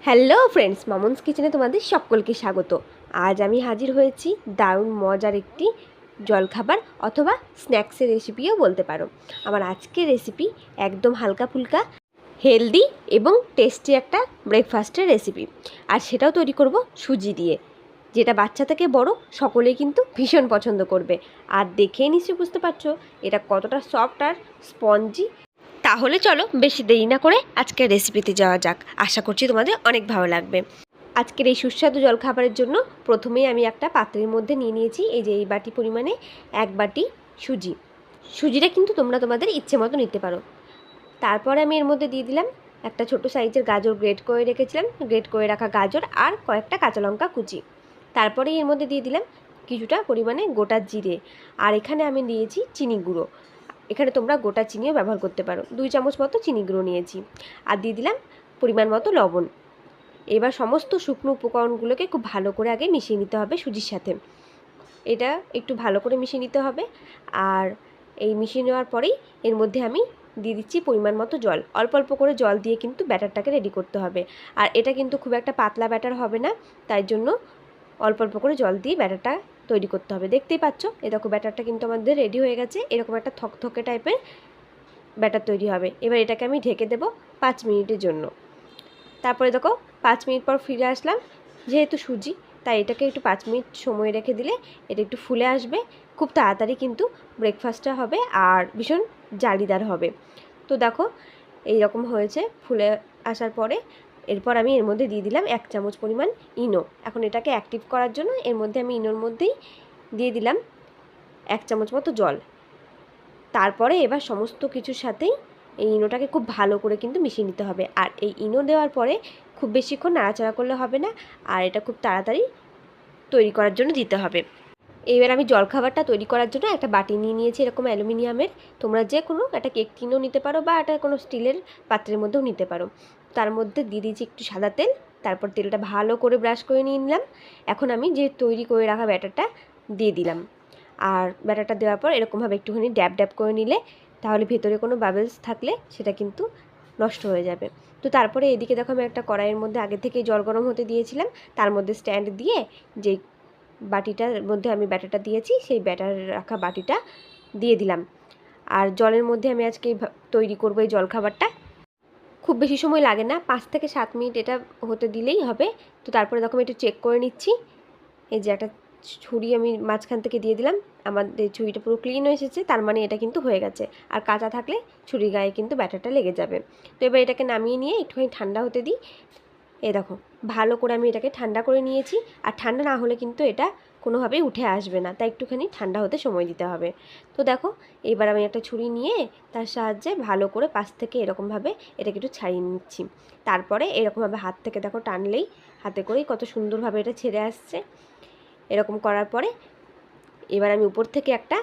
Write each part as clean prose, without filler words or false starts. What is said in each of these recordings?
Hello friends, Mamun's কিচেনে তোমাদের সকলকে স্বাগত। আজ আমি হাজির হয়েছি দারুণ মজার একটি জলখাবার অথবা স্ন্যাক্সের রেসিপিও বলতে পারো। আমার আজকের রেসিপি একদম হালকা ফুলকা, হেলদি এবং টেস্টি একটা ব্রেকফাস্টের রেসিপি। আর সেটাও তৈরি করব সুজি দিয়ে, যেটা বাচ্চা থেকে বড় সকলেই কিন্তু ভীষণ পছন্দ করবে। আর দেখেই নিশ্চয়ই বুঝতে পারছো এটা কতটা সফট আর স্পঞ্জি। তাহলে চলো বেশি দেরি না করে আজকের রেসিপিতে যাওয়া যাক। আশা করছি তোমাদের অনেক ভালো লাগবে। আজকের এই সুস্বাদু জলখাবারের জন্য প্রথমেই আমি একটা পাত্রের মধ্যে নিয়ে নিয়েছি এই যে এই বাটি পরিমাণে 1 বাটি সুজি। সুজিটা কিন্তু তোমরা তোমাদের ইচ্ছে মতো নিতে পারো। তারপরে আমি এর মধ্যে দিয়ে দিলাম একটা ছোট সাইজের গাজর গ্রেট করে রেখেছিলাম, গ্রেট করে রাখা গাজর আর কয়েকটা কাঁচা লঙ্কা কুচি। তারপরে এর মধ্যে দিয়ে দিলাম কিছুটা পরিমাণে গোটা জিরে। আর এখানে আমি দিয়েছি চিনি গুঁড়ো। এখানে তোমরা গোটা চিনিও ব্যবহার করতে পারো। 2 চামচ মতো চিনি গুঁড়ো নিয়েছি। আর দিয়ে দিলাম পরিমাণ মতো লবণ। এবার সমস্ত শুকনো উপকরণগুলোকে খুব ভালো করে আগে মিশিয়ে নিতে হবে সুজির সাথে। এটা একটু ভালো করে মিশিয়ে নিতে হবে। আর এই মিশিয়ে নেওয়ার পরেই এর মধ্যে আমি দিয়ে দিচ্ছি পরিমাণ মতো জল। অল্প অল্প করে জল দিয়ে কিন্তু ব্যাটারটাকে রেডি করতে হবে। আর এটা কিন্তু খুব একটা পাতলা ব্যাটার হবে না, তাই জন্য অল্প অল্প করে জল দিয়ে ব্যাটারটা তৈরি করতে হবে। দেখতেই পাচ্ছ এই দেখো ব্যাটারটা কিন্তু আমাদের রেডি হয়ে গেছে। এরকম একটা থকথকে টাইপের ব্যাটার তৈরি হবে। এবার এটাকে আমি ঢেকে দেবো 5 মিনিটের জন্য। তারপরে দেখো 5 মিনিট পর ফিরে আসলাম। যেহেতু সুজি তাই এটাকে একটু 5 মিনিট সময় রেখে দিলে এটা একটু ফুলে আসবে। খুব তাড়াতাড়ি কিন্তু ব্রেকফাস্টটা হবে আর ভীষণ জালিদার হবে। তো দেখো এই রকম হয়েছে ফুলে আসার পরে এরপর আমি এর মধ্যে দিয়ে দিলাম 1 চামচ পরিমাণ ইনো। এখন এটাকে অ্যাক্টিভ করার জন্য এর মধ্যে আমি ইনোর মধ্যেই দিয়ে দিলাম 1 চামচ মতো জল। তারপরে এবার সমস্ত কিছুর সাথেই এই ইনোটাকে খুব ভালো করে কিন্তু মিশিয়ে নিতে হবে। আর এই ইনো দেওয়ার পরে খুব বেশিক্ষণ নাড়াচাড়া করলে হবে না, আর এটা খুব তাড়াতাড়ি তৈরি করার জন্য দিতে হবে। এবার আমি জলখাবারটা তৈরি করার জন্য একটা বাটি নিয়ে নিয়েছি এরকম অ্যালুমিনিয়ামের। তোমরা যে কোনো একটা কেক টিনও নিতে পারো বা একটা কোনো স্টিলের পাত্রের মধ্যেও নিতে পারো। তার মধ্যে দিয়ে দিয়েছি একটু সাদা তেল। তারপর তেলটা ভালো করে ব্রাশ করে নিয়ে নিলাম। এখন আমি যে তৈরি করে রাখা ব্যাটারটা দিয়ে দিলাম। আর ব্যাটারটা দেওয়ার পর এরকমভাবে একটুখানি ড্যাব ড্যাব করে নিলে তাহলে ভেতরে কোনো বাবলস থাকলে সেটা কিন্তু নষ্ট হয়ে যাবে। তো তারপরে এদিকে দেখো আমি একটা কড়াইয়ের মধ্যে আগে থেকে জল গরম হতে দিয়েছিলাম। তার মধ্যে স্ট্যান্ড দিয়ে যেই বাটিটার মধ্যে আমি ব্যাটারটা দিয়েছি সেই ব্যাটার রাখা বাটিটা দিয়ে দিলাম। আর জলের মধ্যে আমি আজকে তৈরি করবো এই জলখাবারটা। খুব বেশি সময় লাগে না, 5 থেকে 7 মিনিট এটা হতে দিলেই হবে। তো তারপরে দেখো আমি একটু চেক করে নিচ্ছি। এই যে একটা ছুরি আমি মাঝখান থেকে দিয়ে দিলাম। আমাদের ছুরিটা পুরো ক্লিন হয়ে এসেছে, তার মানে এটা কিন্তু হয়ে গেছে। আর কাঁচা থাকলে ছুরির গায়ে কিন্তু ব্যাটারটা লেগে যাবে। তো এবার এটাকে নামিয়ে নিয়ে একটুখানি ঠান্ডা হতে দিই। এই দেখো ভালো করে আমি এটাকে ঠান্ডা করে নিয়েছি। আর ঠান্ডা না হলে কিন্তু এটা কোনোভাবেই উঠে আসবে না, তাই একটুখানি ঠান্ডা হতে সময় দিতে হবে। তো দেখো এবার আমি একটা ছুরি নিয়ে তার সাহায্যে ভালো করে পাশ থেকে এরকমভাবে এটাকে একটু ছাড়িয়ে নিচ্ছি। তারপরে এরকমভাবে হাত থেকে দেখো টানলেই হাতে করেই কত সুন্দরভাবে এটা ছেড়ে আসছে। এরকম করার পরে এবার আমি উপর থেকে একটা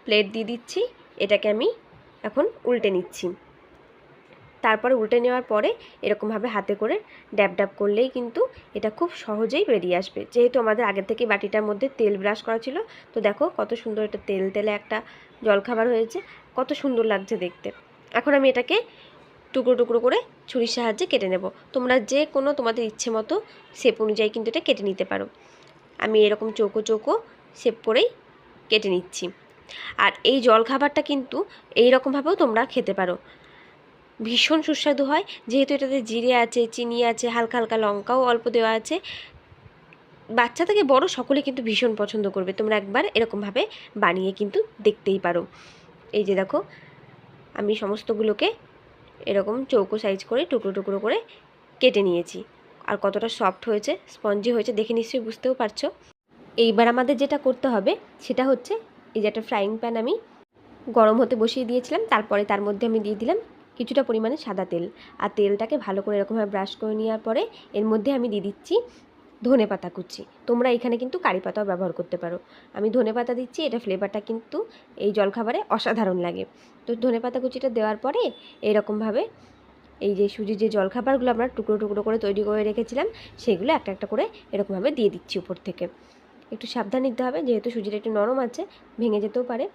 প্লেট দিয়ে দিচ্ছি। এটাকে আমি এখন উল্টে নিচ্ছি। তারপরে উল্টে নেওয়ার পরে এরকমভাবে হাতে করে ড্যাব ড্যাব করলেই কিন্তু এটা খুব সহজেই বেরিয়ে আসবে। যেহেতু আমাদের আগে থেকে বাটিটার মধ্যে তেল ব্রাশ করা ছিল। তো দেখো কত সুন্দর এটা তেল তেলে একটা জলখাবার হয়েছে, কত সুন্দর লাগছে দেখতে। এখন আমি এটাকে টুকরো টুকরো করে ছুরির সাহায্যে কেটে নেব। তোমরা যে কোনো তোমাদের ইচ্ছে মতো শেপ অনুযায়ী কিন্তু এটা কেটে নিতে পারো। আমি এরকম চৌকো চৌকো শেপ করেই কেটে নিচ্ছি। আর এই জলখাবারটা কিন্তু এই রকমভাবেও তোমরা খেতে পারো, ভীষণ সুস্বাদু হয়। যেহেতু এটাতে জিরে আছে, চিনি আছে, হালকা হালকা লঙ্কাও অল্প দেওয়া আছে, বাচ্চা থেকে বড় সকলে কিন্তু ভীষণ পছন্দ করবে। তোমরা একবার এরকমভাবে বানিয়ে কিন্তু দেখতেই পারো। এই যে দেখো আমি সমস্তগুলোকে এরকম চৌকো সাইজ করে টুকরো টুকরো করে কেটে নিয়েছি। আর কতটা সফট হয়েছে, স্পঞ্জি হয়েছে দেখে নিশ্চয়ই বুঝতেও পারছো। এইবার আমাদের যেটা করতে হবে সেটা হচ্ছে এই যে একটা ফ্রাইং প্যান আমি গরম হতে বসিয়ে দিয়েছিলাম। তারপরে তার মধ্যে আমি দিয়ে দিলাম কিছুটা পরিমাণে সাদা তেল। আর তেলটাকে ভালো করে এরকমভাবে ব্রাশ করে নেওয়ার পরে এর মধ্যে আমি দিয়ে দিচ্ছি ধনেপাতা কুচি। তোমরা এখানে কিন্তু কারি পাতাও ব্যবহার করতে পারো। আমি ধনেপাতা দিচ্ছি, এটা ফ্লেভারটা কিন্তু এই জলখাবারে অসাধারণ লাগে। তো ধনেপাতা কুচিটা দেওয়ার পরে এরকমভাবে এই যে সুজির যে জলখাবারগুলো আমরা টুকরো টুকরো করে তৈরি করে রেখেছিলাম সেগুলো একটা একটা করে এরকমভাবে দিয়ে দিচ্ছি উপর থেকে। একটু সাবধান নিতে হবে, যেহেতু সুজিটা একটু নরম আছে, ভেঙে যেতেও পারে।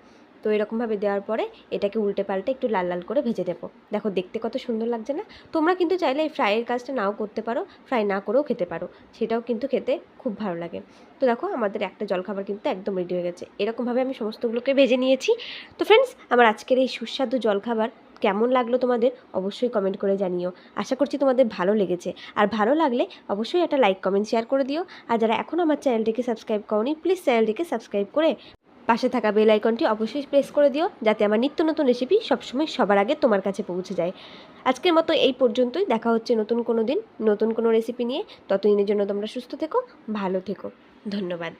তো এরকমভাবে দেওয়ার পরে এটাকে উল্টে পাল্টে একটু লাল লাল করে ভেজে দেবো। দেখো দেখতে কত সুন্দর লাগছে না? তোমরা কিন্তু চাইলে এই ফ্রাইয়ের কাজটা নাও করতে পারো, ফ্রাই না করেও খেতে পারো, সেটাও কিন্তু খেতে খুব ভালো লাগে। তো দেখো আমাদের একটা জলখাবার কিন্তু একদম রেডি হয়ে গেছে। এরকমভাবে আমি সমস্তগুলোকে ভেজে নিয়েছি। তো ফ্রেন্ডস, আমার আজকের এই সুস্বাদু জলখাবার কেমন লাগলো তোমাদের অবশ্যই কমেন্ট করে জানিও। আশা করছি তোমাদের ভালো লেগেছে। আর ভালো লাগলে অবশ্যই একটা লাইক কমেন্ট শেয়ার করে দিও। আর যারা এখন আমার চ্যানেলটিকে সাবস্ক্রাইব করোনি, প্লিজ চ্যানেলটিকে সাবস্ক্রাইব করে পাশে থাকা বেল আইকনটি অবশ্যই প্রেস করে দিও, যাতে আমার নিত্য নতুন রেসিপি সবসময় সবার আগে তোমার কাছে পৌঁছে যায়। আজকের মতো এই পর্যন্তই। দেখা হচ্ছে নতুন কোনো দিন নতুন কোনো রেসিপি নিয়ে। ততদিনের জন্য তোমরা সুস্থ থেকো, ভালো থেকো। ধন্যবাদ।